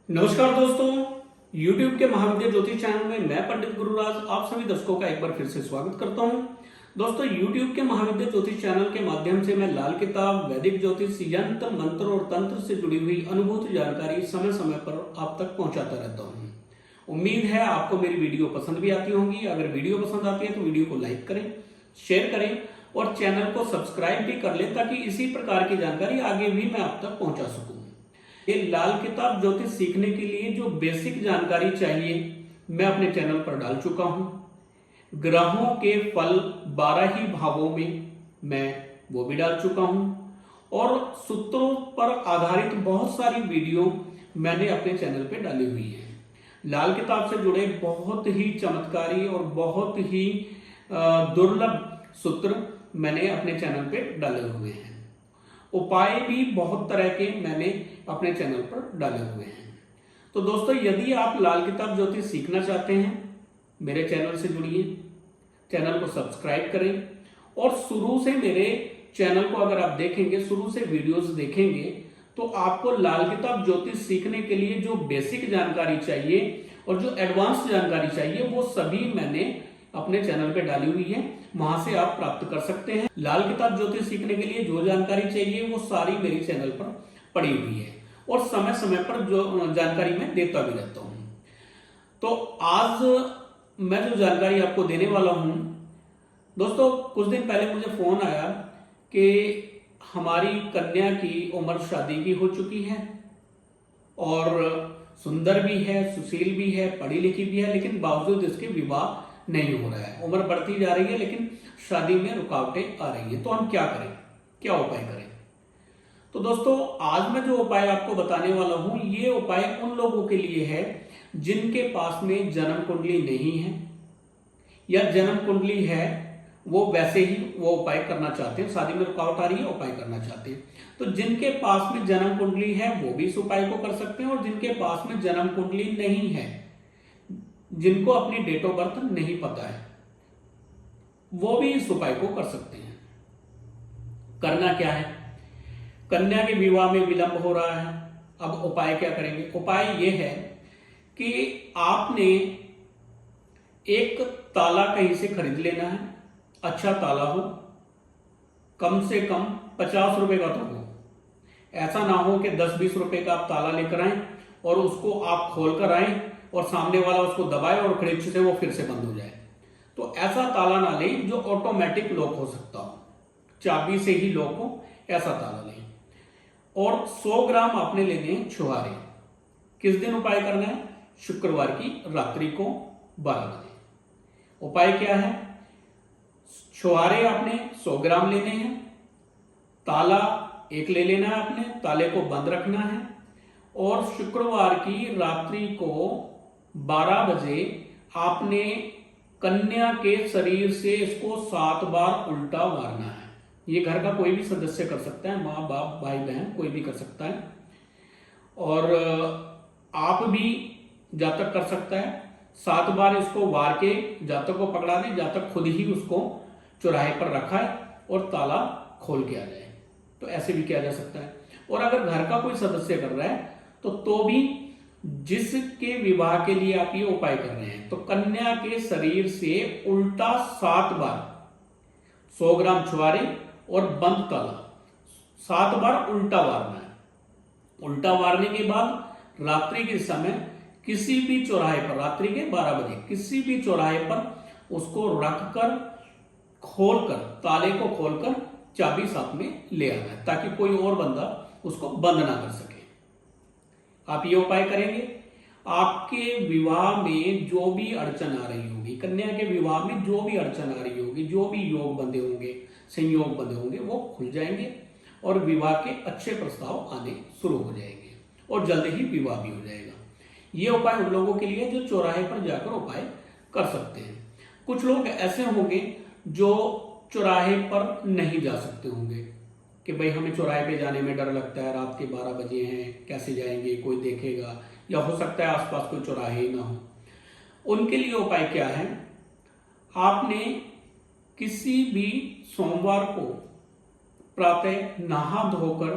नमस्कार दोस्तों, YouTube के महाविद्या ज्योतिष चैनल में मैं पंडित गुरुराज आप सभी दर्शकों का एक बार फिर से स्वागत करता हूं। दोस्तों, YouTube के महाविद्या ज्योतिष चैनल के माध्यम से मैं लाल किताब, वैदिक ज्योतिष, यंत्र, मंत्र और तंत्र से जुड़ी हुई अनुभूत जानकारी समय समय पर आप तक पहुंचाता रहता हूं। उम्मीद है आपको मेरी वीडियो पसंद भी आती होंगी। अगर वीडियो पसंद आती है तो वीडियो को लाइक करें, शेयर करें और चैनल को सब्सक्राइब भी कर लें ताकि इसी प्रकार की जानकारी आगे भी मैं आप तक पहुंचा सकूं। ये लाल किताब ज्योतिष सीखने के लिए जो बेसिक जानकारी चाहिए मैं अपने चैनल पर डाल चुका हूं। ग्रहों के फल 12 ही भावों में मैं वो भी डाल चुका हूं और सूत्रों पर आधारित बहुत सारी वीडियो मैंने अपने चैनल पे डाली हुई है। लाल किताब से जुड़े बहुत ही चमत्कारी और बहुत ही दुर्लभ सूत्र मैंने अपने चैनल पे डाले हुए हैं। उपाय भी बहुत तरह के मैंने अपने चैनल पर डाले हुए हैं। तो दोस्तों, यदि आप लाल किताब ज्योतिष सीखना चाहते हैं, मेरे चैनल से जुड़िए, चैनल को सब्सक्राइब करें और शुरू से मेरे चैनल को अगर आप देखेंगे, शुरू से वीडियोस देखेंगे तो आपको लाल किताब ज्योतिष सीखने के लिए जो बेसिक जानकारी चाहिए और जो एडवांस जानकारी चाहिए वो सभी मैंने अपने चैनल पे डाली हुई है। वहां से आप प्राप्त कर सकते हैं। लाल किताब ज्योतिष सीखने के लिए जो जानकारी चाहिए वो सारी मेरी चैनल पर पड़ी हुई है और समय समय पर जो जानकारी मैं देता भी रहता हूं। तो आज मैं जो जानकारी आपको देने वाला हूं, दोस्तों, कुछ दिन पहले मुझे फोन आया कि हमारी कन्या की उम्र शादी की हो चुकी है और सुंदर भी है, सुशील भी है, पढ़ी लिखी भी है, लेकिन बावजूद इसके विवाह नहीं हो रहा है। उम्र बढ़ती जा रही है लेकिन शादी में रुकावटें आ रही है। तो हम क्या करें, क्या उपाय करें? तो दोस्तों, आज मैं जो उपाय आपको बताने वाला हूं, ये उपाय उन लोगों के लिए है जिनके पास में जन्म कुंडली नहीं है या जन्म कुंडली है वो वैसे ही वो उपाय करना चाहते हैं। शादी में रुकावट आ रही है, उपाय करना चाहते हैं। तो जिनके पास में जन्म कुंडली है वो भी इस उपाय को कर सकते हैं और जिनके पास में जन्म कुंडली नहीं है, जिनको अपनी डेट ऑफ बर्थ नहीं पता है, वो भी इस उपाय को कर सकते हैं। करना क्या है? कन्या के विवाह में विलंब हो रहा है। अब उपाय क्या करेंगे? उपाय यह है कि आपने एक ताला कहीं से खरीद लेना है। अच्छा ताला हो, कम से कम 50 रुपए का तो हो। ऐसा ना हो कि 10-20 रुपए का आप ताला लेकर आए और उसको आप खोल कर आए और सामने वाला उसको दबाए और खिड़क से वो फिर से बंद हो जाए। तो ऐसा ताला ना लें जो ऑटोमेटिक लॉक हो सकता हो, चाबी से ही लॉक हो, ऐसा ताला लें। और 100 ग्राम आपने लेने हैं छुहारे। किस दिन उपाय करना है? शुक्रवार की रात्रि को 12 बजे। उपाय क्या है? छुहारे आपने 100 ग्राम लेने हैं, ताला एक ले लेना है आपने, ताले को बंद रखना है और शुक्रवार की रात्रि को 12 बजे आपने कन्या के शरीर से इसको 7 बार उल्टा मारना है। ये घर का कोई भी सदस्य कर सकता है, माँ बाप भाई बहन कोई भी कर सकता है और आप भी जातक कर सकता है। 7 बार इसको वार के जातक को पकड़ा दे, जातक खुद ही उसको चौराहे पर रखा है और ताला खोल के आ जाए। तो ऐसे भी किया जा सकता है। और अगर घर का कोई सदस्य कर रहा है तो भी जिसके विवाह के लिए आप ये उपाय कर रहे हैं, तो कन्या के शरीर से उल्टा 7 बार 100 ग्राम छुआरे और बंद ताला 7 बार उल्टा वारना है। उल्टा वारने के बाद रात्रि के समय किसी भी चौराहे पर, रात्रि के 12 बजे किसी भी चौराहे पर उसको रखकर खोलकर, ताले को खोलकर चाबी साथ में ले आना है ताकि कोई और बंदा उसको बंद ना कर सके। आप ये उपाय करेंगे, आपके विवाह में जो भी अड़चन आ रही होगी, कन्या के विवाह में जो भी अड़चन आ रही होगी, जो भी योग बंधे होंगे, संयोग बंधे होंगे, वो खुल जाएंगे और विवाह के अच्छे प्रस्ताव आने शुरू हो जाएंगे और जल्द ही विवाह भी हो जाएगा। ये उपाय उन लोगों के लिए जो चौराहे पर जाकर उपाय कर सकते हैं। कुछ लोग ऐसे होंगे जो चौराहे पर नहीं जा सकते होंगे कि भाई हमें चौराहे पे जाने में डर लगता है, रात के 12 बजे हैं, कैसे जाएंगे, कोई देखेगा, या हो सकता है आसपास कोई चौराहे ही ना हो। उनके लिए उपाय क्या है? आपने किसी भी सोमवार को प्रातः नहा धोकर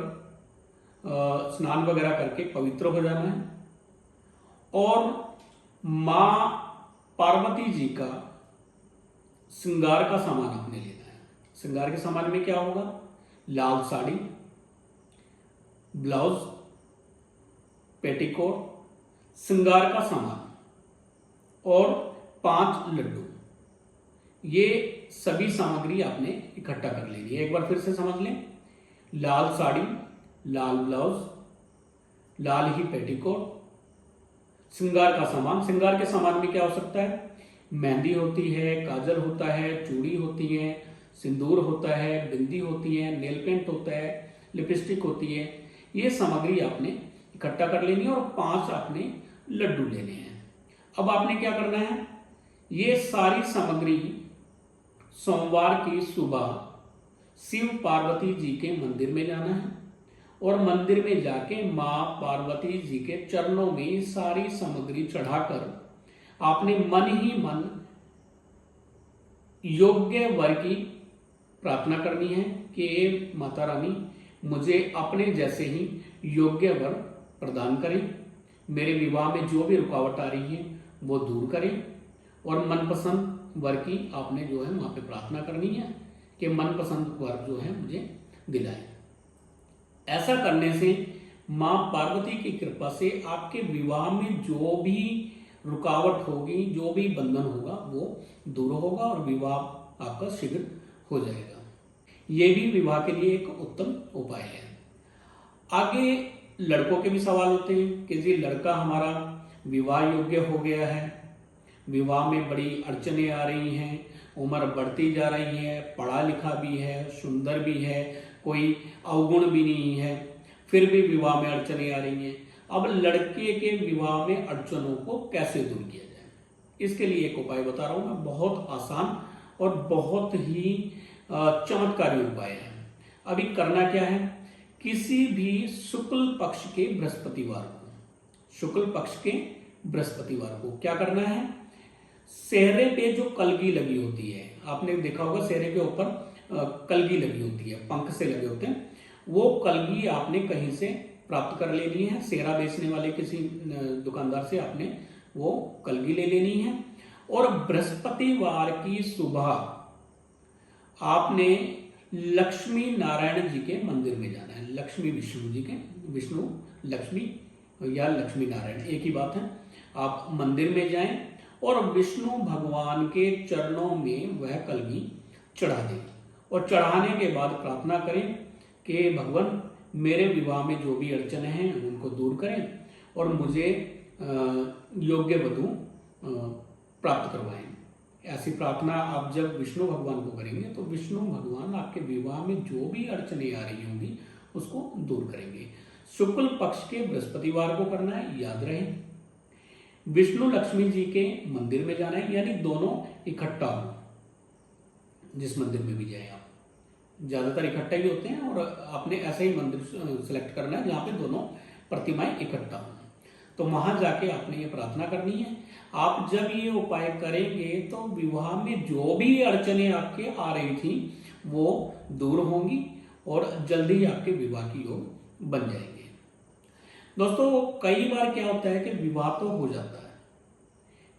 स्नान वगैरह करके पवित्र हो जाना है और मां पार्वती जी का श्रृंगार का सामान आपने लेना है। श्रृंगार के सामान में क्या होगा? लाल साड़ी, ब्लाउज, पेटीकोट, श्रृंगार का सामान और 5 लड्डू। ये सभी सामग्री आपने इकट्ठा कर लेनी है। एक बार फिर से समझ लें। लाल साड़ी, लाल ब्लाउज, लाल ही पेटीकोट, श्रृंगार का सामान। श्रृंगार के सामान में क्या हो सकता है? मेहंदी होती है, काजल होता है, चूड़ी होती है, सिंदूर होता है, बिंदी होती है, नेल पेंट होता है, लिपस्टिक होती है। ये सामग्री आपने इकट्ठा कर लेनी है और 5 आपने लड्डू लेने हैं। अब आपने क्या करना है? ये सारी सामग्री सोमवार की सुबह शिव पार्वती जी के मंदिर में जाना है और मंदिर में जाके मां पार्वती जी के चरणों में सारी सामग्री चढ़ाकर आपने मन ही मन योग्य वर की प्रार्थना करनी है कि माता रानी मुझे अपने जैसे ही योग्य वर प्रदान करें, मेरे विवाह में जो भी रुकावट आ रही है वो दूर करें और मनपसंद वर की आपने जो है वहां पे प्रार्थना करनी है कि मनपसंद वर जो है मुझे दिलाए। ऐसा करने से मां पार्वती की कृपा से आपके विवाह में जो भी रुकावट होगी, जो भी बंधन होगा वो दूर होगा और विवाह आपका शीघ्र हो जाएगा। ये भी विवाह के लिए एक उत्तम उपाय है। आगे लड़कों के भी सवाल होते हैं कि जी लड़का हमारा विवाह योग्य हो गया है, विवाह में बड़ी अड़चने आ रही हैं, उम्र बढ़ती जा रही है, पढ़ा लिखा भी है, सुंदर भी है, कोई अवगुण भी नहीं है, फिर भी विवाह में अड़चने आ रही हैं। अब लड़के के विवाह में अड़चनों को कैसे दूर किया जाए, इसके लिए एक उपाय बता रहा हूं मैं। बहुत आसान और बहुत ही चमत्कारी उपाय है। अभी करना क्या है? किसी भी शुक्ल पक्ष के बृहस्पतिवार को, शुक्ल पक्ष के बृहस्पतिवार को क्या करना है? सेहरे पे जो कलगी लगी होती है, आपने देखा होगा सेहरे के ऊपर कलगी लगी होती है, पंख से लगे होते हैं, वो कलगी आपने कहीं से प्राप्त कर लेनी है। सेहरा बेचने वाले किसी दुकानदार से आपने वो कलगी ले लेनी है और बृहस्पतिवार की सुबह आपने लक्ष्मी नारायण जी के मंदिर में जाना है। लक्ष्मी विष्णु जी के, विष्णु लक्ष्मी या लक्ष्मी नारायण एक ही बात है। आप मंदिर में जाएं और विष्णु भगवान के चरणों में वह कलगी चढ़ा दें और चढ़ाने के बाद प्रार्थना करें कि भगवान मेरे विवाह में जो भी अड़चने हैं उनको दूर करें और मुझे योग्य वधू प्राप्त करवाएं। ऐसी प्रार्थना आप जब विष्णु भगवान को करेंगे तो विष्णु भगवान आपके विवाह में जो भी अड़चने आ रही होंगी उसको दूर करेंगे। शुक्ल पक्ष के बृहस्पतिवार को करना है, याद रहे। विष्णु लक्ष्मी जी के मंदिर में जाना है, यानी दोनों इकट्ठा हो। जिस मंदिर में भी जाए आप, ज्यादातर इकट्ठा ही होते हैं और आपने ऐसा ही मंदिर सिलेक्ट करना है जहां पे दोनों प्रतिमाएं इकट्ठा हो। तो वहां जाके आपने ये प्रार्थना करनी है। आप जब ये उपाय करेंगे तो विवाह में जो भी अड़चने आपके आ रही थी वो दूर होंगी और जल्दी ही आपके विवाह की योग बन जाएंगे। दोस्तों कई बार क्या होता है कि विवाह तो हो जाता है,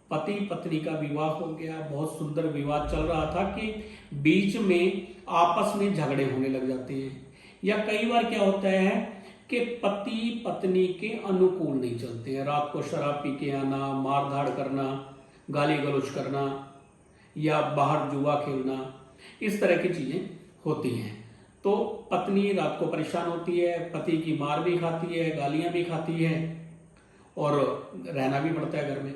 पति पत्नी का विवाह हो गया, बहुत सुंदर विवाह चल रहा था कि बीच में आपस में झगड़े होने लग जाते हैं, या कई बार क्या होता है कि पति पत्नी के अनुकूल नहीं चलते हैं। रात को शराब पी के आना, मारधाड़ करना, गाली गलौज करना या बाहर जुआ खेलना, इस तरह की चीजें होती हैं। तो पत्नी रात को परेशान होती है, पति की मार भी खाती है, गालियां भी खाती है और रहना भी पड़ता है घर में।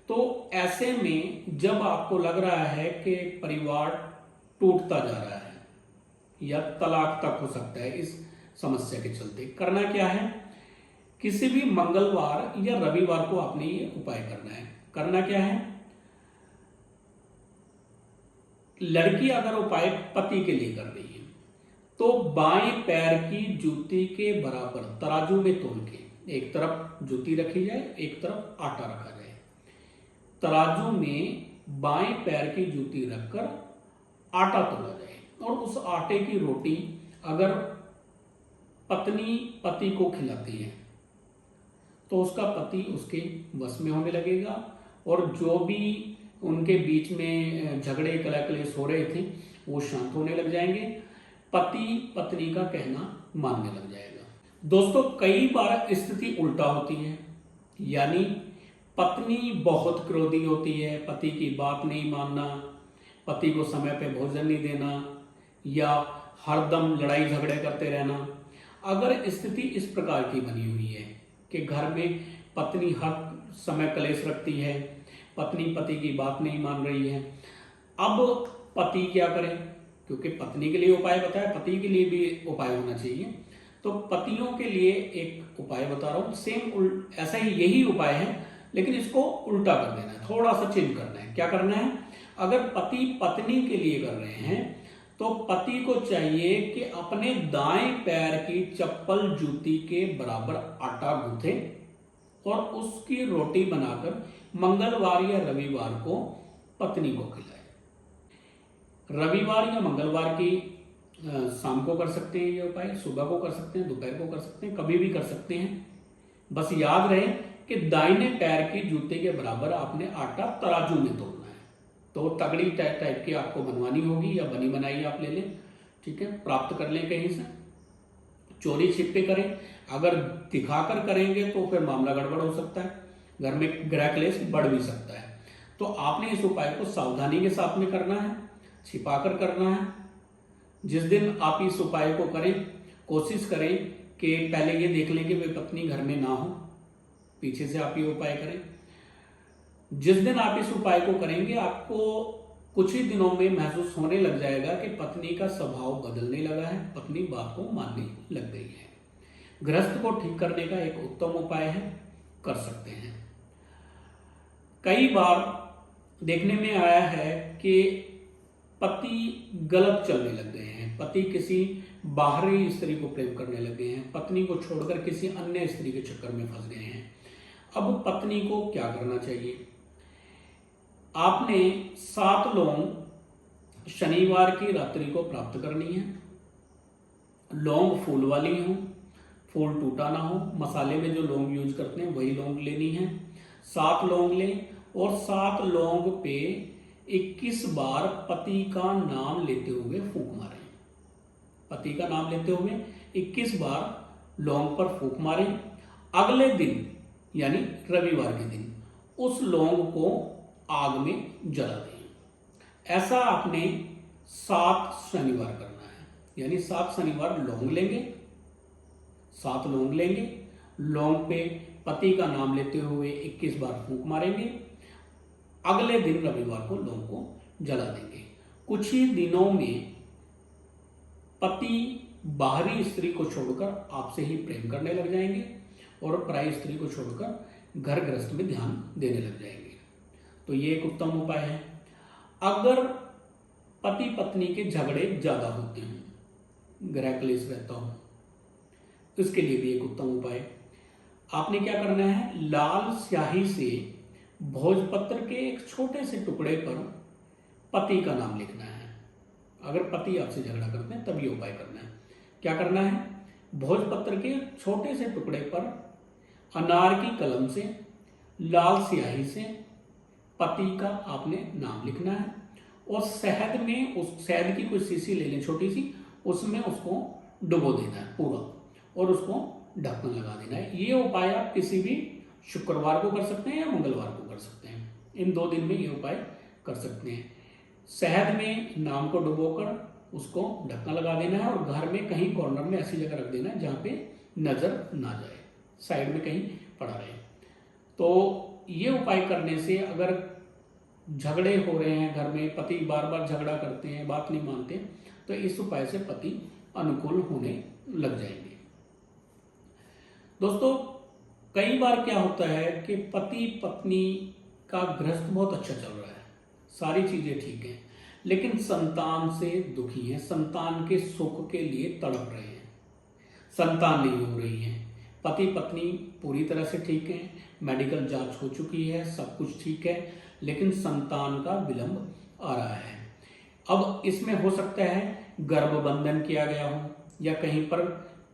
तो ऐसे में जब आपको लग रहा है कि परिवार टूटता जा रहा है या तलाक तक हो सकता है इस समस्या के चलते, करना क्या है? किसी भी मंगलवार या रविवार को आपने ये उपाय करना है। करना क्या है? लड़की अगर उपाय पति के लिए कर रही है तो बाएं पैर की जूती के बराबर तराजू में तोल के एक तरफ जूती रखी जाए, एक तरफ आटा रखा जाए। तराजू में बाएं पैर की जूती रखकर आटा तोला जाए और उस आटे की रोटी अगर पत्नी पति को खिलाती है तो उसका पति उसके वश में होने लगेगा और जो भी उनके बीच में झगड़े कलह क्लेश हो रहे थे वो शांत होने लग जाएंगे, पति पत्नी का कहना मानने लग जाएगा। दोस्तों, कई बार स्थिति उल्टा होती है, यानी पत्नी बहुत क्रोधी होती है, पति की बात नहीं मानना, पति को समय पे भोजन नहीं देना या हरदम लड़ाई झगड़े करते रहना। अगर स्थिति इस प्रकार की बनी हुई है कि घर में पत्नी हर समय क्लेश रखती है, पत्नी पति की बात नहीं मान रही है, अब पति क्या करे? क्योंकि पत्नी के लिए उपाय बताया, पति के लिए भी उपाय होना चाहिए। तो पतियों के लिए एक उपाय बता रहा हूं, सेम ऐसा ही यही उपाय है, लेकिन इसको उल्टा कर देना है, थोड़ा सा चेंज करना है। क्या करना है? अगर पति पत्नी के लिए कर रहे हैं तो पति को चाहिए कि अपने दाएं पैर की चप्पल जूती के बराबर आटा गूंथे और उसकी रोटी बनाकर मंगलवार या रविवार को पत्नी को खिलाए। रविवार या मंगलवार की शाम को कर सकते हैं ये उपाय, सुबह को कर सकते हैं, दोपहर को कर सकते हैं, कभी भी कर सकते हैं। बस याद रहे कि दाहिने पैर की जूते के बराबर आपने आटा तराजू में तोलना है। तो तगड़ी टाइप की आपको बनवानी होगी या बनी बनाई आप ले लें, ठीक है, प्राप्त कर लें कहीं से, चोरी छिपे करें। अगर दिखाकर करेंगे तो फिर मामला गड़बड़ हो सकता है, घर में गृह क्लेश बढ़ भी सकता है। तो आपने इस उपाय को सावधानी के साथ में करना है, छिपाकर करना है। जिस दिन आप इस उपाय को करें, कोशिश करें कि पहले ये देख लें कि वे पत्नी घर में ना हो, पीछे से आप ये उपाय करें। जिस दिन आप इस उपाय को करेंगे आपको कुछ ही दिनों में महसूस होने लग जाएगा कि पत्नी का स्वभाव बदलने लगा है, पत्नी बात को मानने लग गई है। गृहस्थ को ठीक करने का एक उत्तम उपाय है, कर सकते हैं। कई बार देखने में आया है कि पति गलत चलने लग गए हैं, पति किसी बाहरी स्त्री को प्रेम करने लग गए हैं, पत्नी को छोड़कर किसी अन्य स्त्री के चक्कर में फंस गए हैं। अब पत्नी को क्या करना चाहिए? आपने 7 लौंग शनिवार की रात्रि को प्राप्त करनी है। लौंग फूल वाली हो, फूल टूटा ना हो, मसाले में जो लौंग यूज करते हैं वही लौंग लेनी है। 7 लौंग लें और 7 लौंग पे 21 बार पति का नाम लेते हुए फूंक मारें। पति का नाम लेते हुए 21 बार लौंग पर फूंक मारें। अगले दिन यानी रविवार के दिन उस लौंग को आग में जला दें। ऐसा आपने 7 शनिवार करना है, यानी 7 शनिवार लौंग लेंगे, 7 लौंग लेंगे, लौंग पे पति का नाम लेते हुए 21 बार फूंक मारेंगे। अगले दिन रविवार को लौंग को जला देंगे। कुछ ही दिनों में पति बाहरी स्त्री को छोड़कर आपसे ही प्रेम करने लग जाएंगे और पराई स्त्री को छोड़कर घर गृहस्थ में ध्यान देने लग जाएंगे। तो ये एक उत्तम उपाय है। अगर पति पत्नी के झगड़े ज्यादा होते हैं, गृह क्लेश रहता हो, इसके लिए भी एक उत्तम उपाय, आपने क्या करना है? लाल स्याही से भोजपत्र के एक छोटे से टुकड़े पर पति का नाम लिखना है। अगर पति आपसे झगड़ा करते हैं तब ये उपाय करना है। क्या करना है? भोजपत्र के छोटे से टुकड़े पर अनार की कलम से लाल स्याही से पति का आपने नाम लिखना है और शहद में, उस शहद की कोई शीशी ले लें छोटी सी, उसमें उसको डुबो देना है पूरा और उसको ढक्कन लगा देना है। ये उपाय आप किसी भी शुक्रवार को कर सकते हैं या मंगलवार को कर सकते हैं। इन 2 दिन में ये उपाय कर सकते हैं। शहद में नाम को डुबोकर उसको ढक्कन लगा देना है और घर में कहीं कॉर्नर में ऐसी जगह रख देना है जहां पे नजर ना जाए, साइड में कहीं पड़ा रहे। तो ये उपाय करने से अगर झगड़े हो रहे हैं घर में, पति बार बार झगड़ा करते हैं, बात नहीं मानते, तो इस उपाय से पति अनुकूल होने लग जाएंगे। दोस्तों, कई बार क्या होता है कि पति पत्नी का गृहस्थ बहुत अच्छा चल रहा है, सारी चीजें ठीक हैं, लेकिन संतान से दुखी हैं, संतान के सुख के लिए तड़प रहे हैं, संतान नहीं हो रही है। पति पत्नी पूरी तरह से ठीक है, मेडिकल जांच हो चुकी है, सब कुछ ठीक है, लेकिन संतान का विलंब आ रहा है। अब इसमें हो सकता है गर्भबंधन किया गया हो या कहीं पर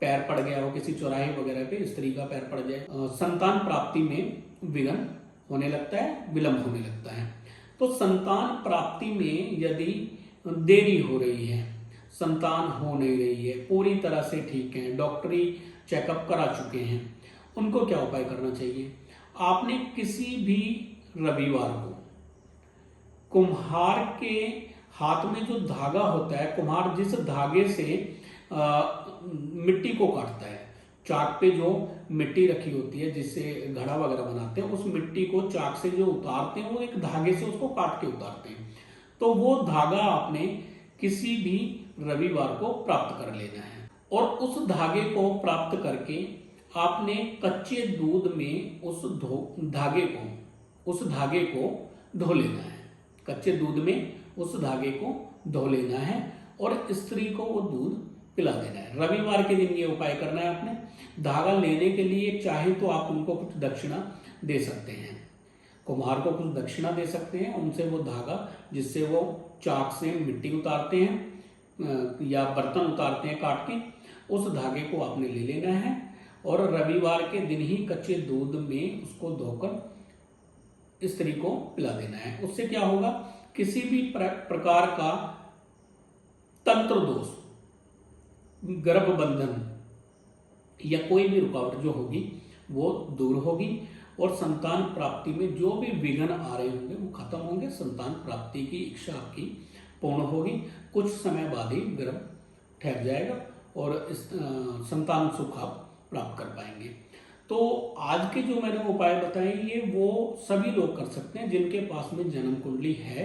पैर पड़ गया हो किसी चौराहे वगैरह पे, स्त्री का पैर पड़ जाए, संतान प्राप्ति में विघ्न होने लगता है, विलंब होने लगता है। तो संतान प्राप्ति में यदि देरी हो रही है, संतान हो नहीं रही है, पूरी तरह से ठीक है, डॉक्टरी चेकअप करा चुके हैं, उनको क्या उपाय करना चाहिए? आपने किसी भी रविवार को कुम्हार के हाथ में जो धागा होता है, कुम्हार जिस धागे से मिट्टी को काटता है, चाक पे जो मिट्टी रखी होती है जिससे घड़ा वगैरह बनाते हैं, उस मिट्टी को चाक से जो उतारते हैं वो एक धागे से उसको काट के उतारते हैं। तो वो धागा आपने किसी भी रविवार को प्राप्त कर लेना है और उस धागे को प्राप्त करके आपने कच्चे दूध में उस धागे को धो लेना है। कच्चे दूध में उस धागे को धो लेना है और स्त्री को वो दूध पिला देना है। रविवार के दिन ये उपाय करना है आपने। धागा लेने के लिए चाहे तो आप उनको कुछ दक्षिणा दे सकते हैं, कुम्हार को कुछ दक्षिणा दे सकते हैं, उनसे वो धागा जिससे वो चाक से मिट्टी उतारते हैं या बर्तन उतारते हैं काट के, उस धागे को आपने ले लेना है और रविवार के दिन ही कच्चे दूध में उसको धोकर स्त्री को पिला देना है। उससे क्या होगा, किसी भी प्रकार का तंत्र दोष, गर्भ बंधन या कोई भी रुकावट जो होगी वो दूर होगी और संतान प्राप्ति में जो भी विघ्न आ रहे होंगे वो खत्म होंगे। संतान प्राप्ति की इच्छा आपकी पूर्ण होगी। कुछ समय बाद ही गर्भ ठहर जाएगा और इस संतान सुख आप प्राप्त कर पाएंगे। तो आज के जो मैंने उपाय बताए ये वो सभी लोग कर सकते हैं जिनके पास में जन्म कुंडली है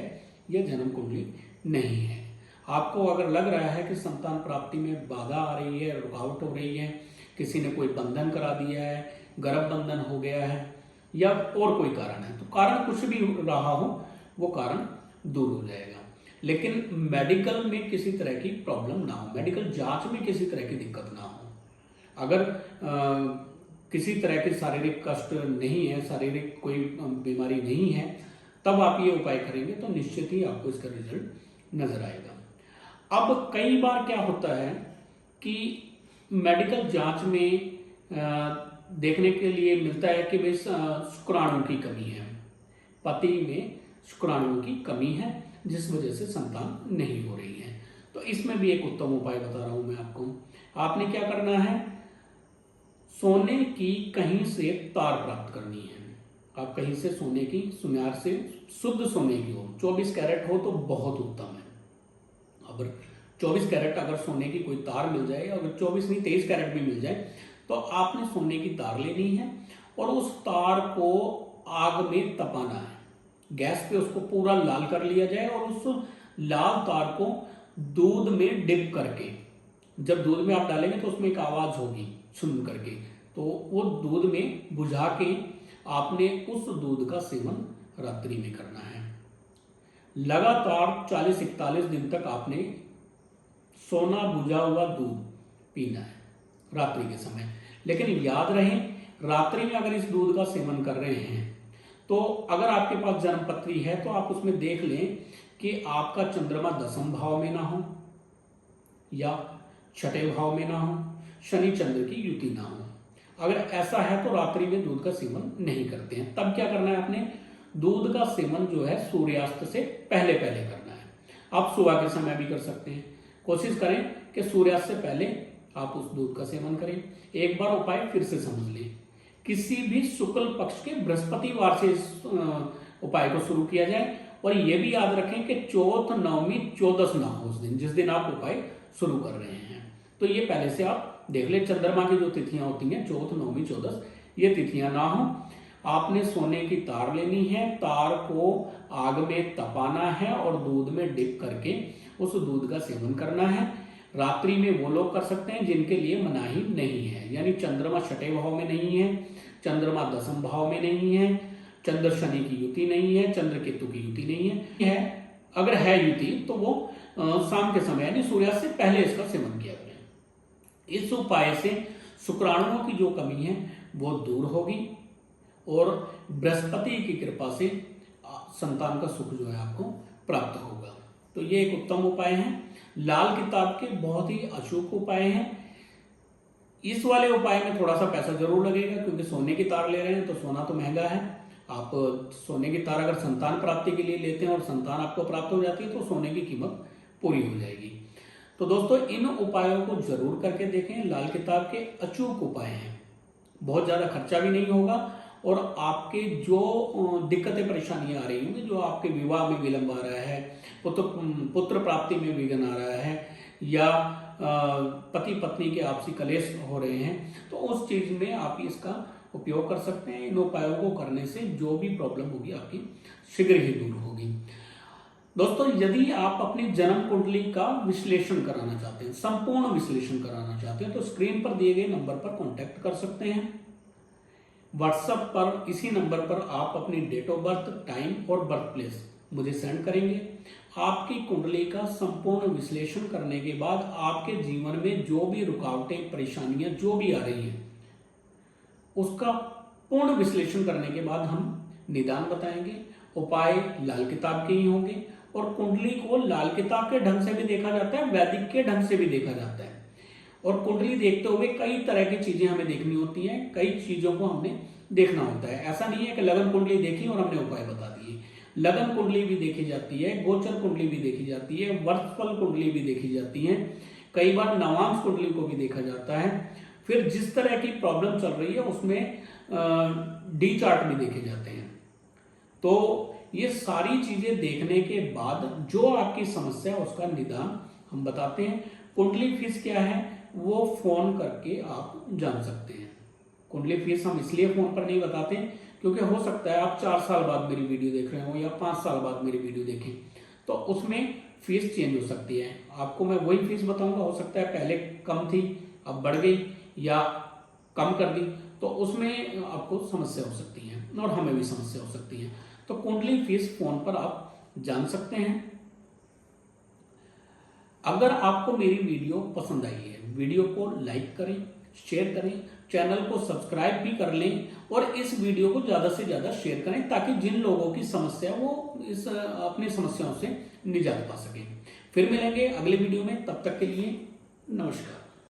या जन्म कुंडली नहीं है। आपको अगर लग रहा है कि संतान प्राप्ति में बाधा आ रही है, रुकावट हो रही है, किसी ने कोई बंधन करा दिया है, गर्भ बंधन हो गया है या और कोई कारण है, तो कारण कुछ भी रहा हो वो कारण दूर हो जाएगा। लेकिन मेडिकल में किसी तरह की प्रॉब्लम ना हो, मेडिकल जांच में किसी तरह की दिक्कत ना हो। अगर किसी तरह के शारीरिक कष्ट नहीं है, शारीरिक कोई बीमारी नहीं है, तब आप ये उपाय करेंगे तो निश्चित ही आपको इसका रिजल्ट नजर आएगा। अब कई बार क्या होता है कि मेडिकल जांच में देखने के लिए मिलता है कि भाई शुक्राणु की कमी है, पति में शुक्राणु की कमी है जिस वजह से संतान नहीं हो रही है। तो इसमें भी एक उत्तम उपाय बता रहा हूं मैं आपको। आपने क्या करना है, सोने की कहीं से तार प्राप्त करनी है। आप कहीं से सोने की, सुनार से शुद्ध सोने की हो, 24 कैरेट हो तो बहुत उत्तम है। अगर 24 कैरेट अगर सोने की कोई तार मिल जाए, अगर 24 नहीं 23 कैरेट भी मिल जाए, तो आपने सोने की तार लेनी है और उस तार को आग में तपाना है। गैस पे उसको पूरा लाल कर लिया जाए और उस लाल तार को दूध में डिप करके, जब दूध में आप डालेंगे तो उसमें एक आवाज होगी सुन करके, तो वो दूध में बुझा के आपने उस दूध का सेवन रात्रि में करना है। लगातार 40-41 दिन तक आपने सोना बुझा हुआ दूध पीना है रात्रि के समय। लेकिन याद रहे, रात्रि में अगर इस दूध का सेवन कर रहे हैं तो अगर आपके पास जन्मपत्री है तो आप उसमें देख लें कि आपका चंद्रमा 10वें भाव में ना हो या 6वें भाव में ना हो, शनि चंद्र की युति ना हो। अगर ऐसा है तो रात्रि में दूध का सेवन नहीं करते हैं। तब क्या करना है, आपने दूध का सेवन जो है सूर्यास्त से पहले पहले करना है। आप सुबह के समय भी कर सकते हैं। कोशिश करें कि सूर्यास्त से पहले आप उस दूध का सेवन करें। एक बार उपाय फिर से समझ लें, किसी भी शुक्ल पक्ष के बृहस्पतिवार से इस उपाय को शुरू किया जाए और ये भी याद रखें कि चौथ, नवमी, चौदस ना हो उस दिन जिस दिन आप उपाय शुरू कर रहे हैं। तो ये पहले से आप देख ले, चंद्रमा की जो तिथियां होती हैं चौथ, नवमी, चौदस, ये तिथियां ना हो। आपने सोने की तार लेनी है, तार को आग में तपाना है और दूध में डिप करके उस दूध का सेवन करना है। रात्रि में वो लोग कर सकते हैं जिनके लिए मनाही नहीं है, यानी चंद्रमा 6वें भाव में नहीं है, चंद्रमा 10वें भाव में नहीं है, चंद्र शनि की युति नहीं है, चंद्र केतु की युति नहीं है। अगर है युति तो वो शाम के समय यानी सूर्यास्त से पहले इसका सेवन किया करें। इस उपाय से शुक्राणुओं की जो कमी है वो दूर होगी और बृहस्पति की कृपा से संतान का सुख जो है आपको प्राप्त होगा। तो ये एक उत्तम उपाय है। लाल किताब के बहुत ही अचूक उपाय हैं। इस वाले उपाय में थोड़ा सा पैसा जरूर लगेगा, क्योंकि सोने की तार ले रहे हैं तो सोना तो महंगा है। आप सोने की तार अगर संतान प्राप्ति के लिए लेते हैं और संतान आपको प्राप्त हो जाती है तो सोने की कीमत पूरी हो जाएगी। तो दोस्तों इन उपायों को जरूर करके देखें। लाल किताब के अचूक उपाय हैं, बहुत ज्यादा खर्चा भी नहीं होगा और आपके जो दिक्कतें परेशानियां आ रही होंगी, जो आपके विवाह में विलंब आ रहा है, पुत्र प्राप्ति में विघ्न आ रहा है, या पति पत्नी के आपसी कलेश हो रहे हैं, तो उस चीज में आप इसका उपयोग कर सकते हैं। इन उपायों को करने से जो भी प्रॉब्लम होगी आपकी शीघ्र ही दूर होगी। दोस्तों यदि आप अपनी जन्म कुंडली का विश्लेषण कराना चाहते हैं, संपूर्ण विश्लेषण कराना चाहते हैं, तो स्क्रीन पर दिए गए नंबर पर कांटेक्ट कर सकते हैं। व्हाट्सएप पर इसी नंबर पर आप अपनी डेट ऑफ बर्थ, टाइम और बर्थ प्लेस मुझे सेंड करेंगे। आपकी कुंडली का संपूर्ण विश्लेषण करने के बाद आपके जीवन में जो भी रुकावटें, परेशानियां जो भी आ रही हैं, उसका पूर्ण विश्लेषण करने के बाद हम निदान बताएंगे। उपाय लाल किताब के ही होंगे और कुंडली को लाल किताब के ढंग से भी देखा जाता है, वैदिक के ढंग से भी देखा जाता है। और कुंडली देखते हुए कई तरह की चीजें हमें देखनी होती हैं, कई चीजों को हमने देखना होता है। ऐसा नहीं है कि लगन कुंडली देखी और हमने उपाय बता दिए। लगन कुंडली भी देखी जाती है, गोचर कुंडली भी देखी जाती है, वर्षफल कुंडली भी देखी जाती है, कई बार नवांश कुंडली को भी देखा जाता है। फिर जिस तरह की प्रॉब्लम चल रही है उसमें डी चार्ट भी देखे जाते हैं। तो ये सारी चीजें देखने के बाद जो आपकी समस्या है उसका निदान हम बताते हैं। कुंडली फीस क्या है वो फोन करके आप जान सकते हैं। कुंडली फीस हम इसलिए फोन पर नहीं बताते क्योंकि हो सकता है आप 4 साल बाद मेरी वीडियो देख रहे हो या 5 साल बाद मेरी वीडियो देखें, तो उसमें फीस चेंज हो सकती है। आपको मैं वही फीस बताऊंगा, हो सकता है पहले कम थी अब बढ़ गई या कम कर दी, तो उसमें आपको समस्या हो सकती है और हमें भी समस्या हो सकती है। तो कुंडली फीस फोन पर आप जान सकते हैं। अगर आपको मेरी वीडियो पसंद आई है, वीडियो को लाइक करें, शेयर करें, चैनल को सब्सक्राइब भी कर लें और इस वीडियो को ज्यादा से ज्यादा शेयर करें ताकि जिन लोगों की समस्या वो इस अपनी समस्याओं से निजात पा सकें। फिर मिलेंगे अगले वीडियो में, तब तक के लिए नमस्कार।